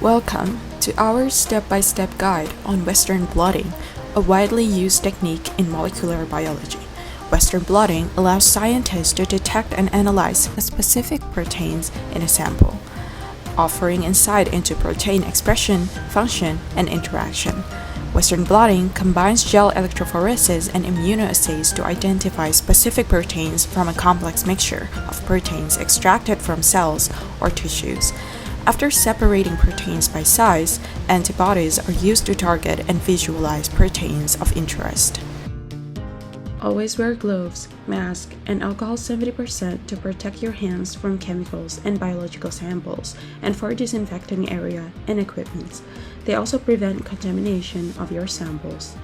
Welcome to our step-by-step guide on Western blotting, a widely used technique in molecular biology. Western blotting allows scientists to detect and analyze specific proteins in a sample, offering insight into protein expression, function, and interaction. Western blotting combines gel electrophoresis and immunoassays to identify specific proteins from a complex mixture of proteins extracted from cells or tissues. After separating proteins by size, antibodies are used to target and visualize proteins of interest. Always wear gloves, mask, and alcohol 70% to protect your hands from chemicals and biological samples, and for disinfecting area and equipment. They also prevent contamination of your samples.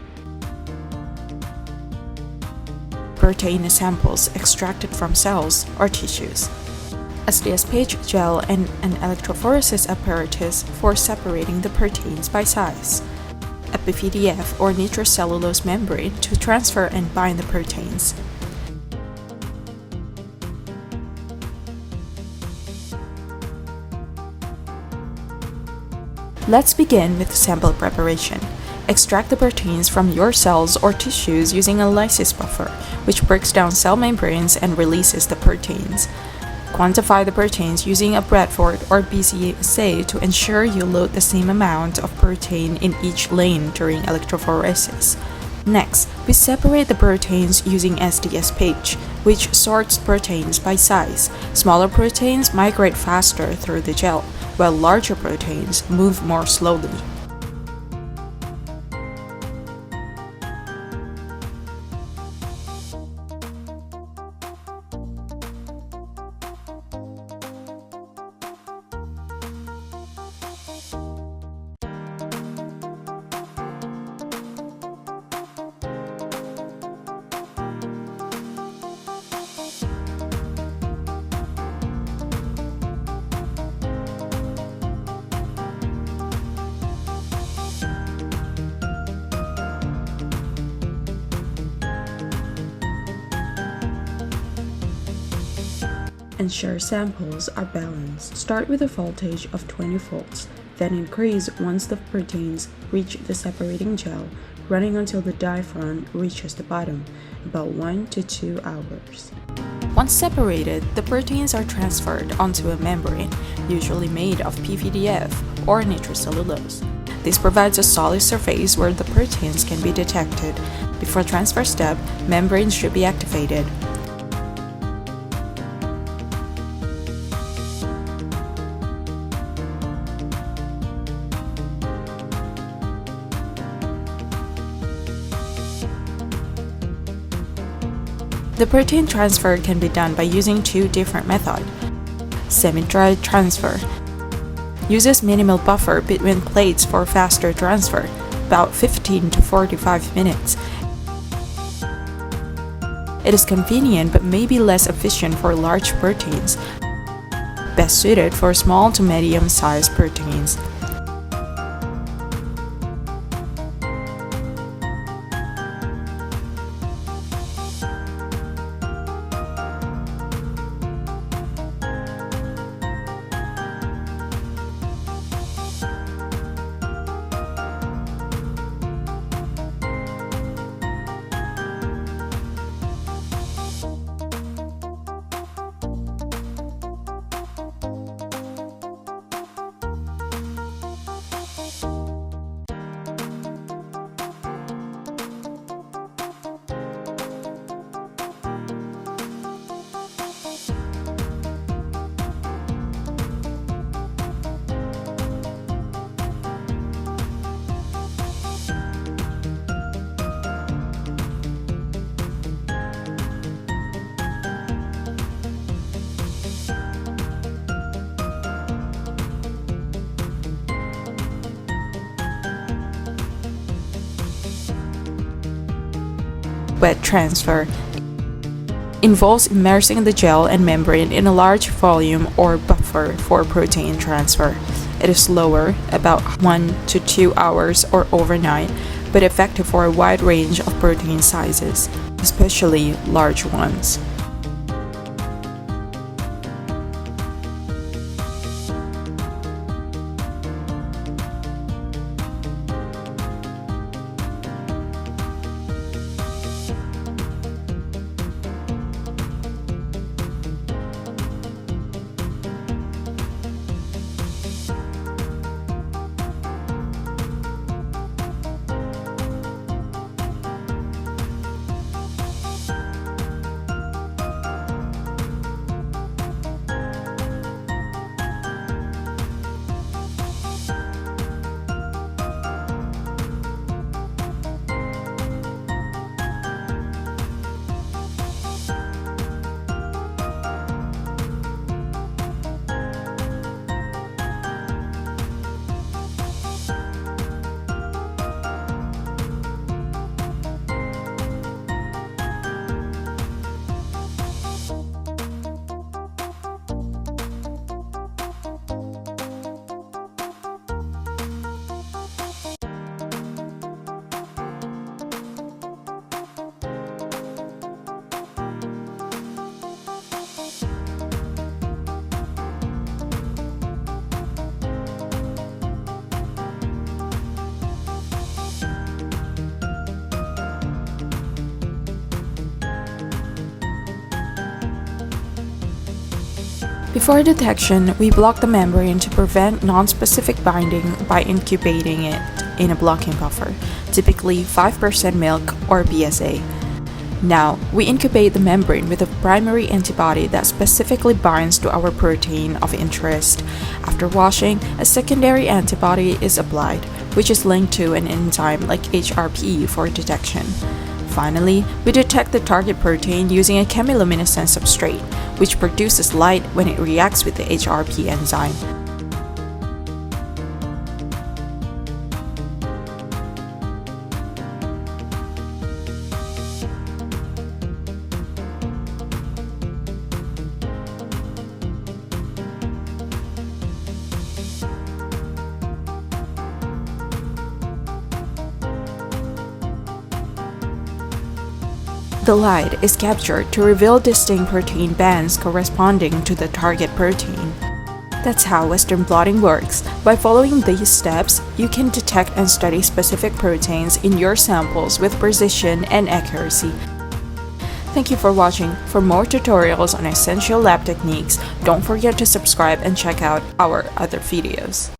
Protein samples extracted from cells or tissues. SDS gel and an electrophoresis apparatus for separating the proteins by size. A PVDF or nitrocellulose membrane to transfer and bind the proteins. Let's begin with sample preparation. Extract the proteins from your cells or tissues using a lysis buffer, which breaks down cell membranes and releases the proteins. Quantify the proteins using a Bradford or BCA assay to ensure you load the same amount of protein in each lane during electrophoresis. Next, we separate the proteins using SDS, which sorts proteins by size. Smaller proteins migrate faster through the gel, while larger proteins move more slowly. Ensure samples are balanced. Start with a voltage of 20 volts, then increase once the proteins reach the separating gel, running until the diaphragm reaches the bottom, about 1 to 2 hours. Once separated, the proteins are transferred onto a membrane, usually made of PVDF or nitrocellulose. This provides a solid surface where the proteins can be detected. Before transfer step, membranes should be activated. The protein transfer can be done by using two different methods. Semi-dry transfer uses minimal buffer between plates for faster transfer, about 15 to 45 minutes. It is convenient but may be less efficient for large proteins, best suited for small to medium-sized proteins. Wet transfer involves immersing the gel and membrane in a large volume or buffer for protein transfer. It is slower, about 1 to 2 hours or overnight, but effective for a wide range of protein sizes, especially large ones. Before detection, we block the membrane to prevent non-specific binding by incubating it in a blocking buffer, typically 5% milk or BSA. Now, we incubate the membrane with a primary antibody that specifically binds to our protein of interest. After washing, a secondary antibody is applied, which is linked to an enzyme like HRP for detection. Finally, we detect the target protein using a chemiluminescent substrate, which produces light when it reacts with the HRP enzyme. The light is captured to reveal distinct protein bands corresponding to the target protein. That's how Western blotting works. By following these steps, you can detect and study specific proteins in your samples with precision and accuracy. Thank you for watching. For more tutorials on essential lab techniques, don't forget to subscribe and check out our other videos.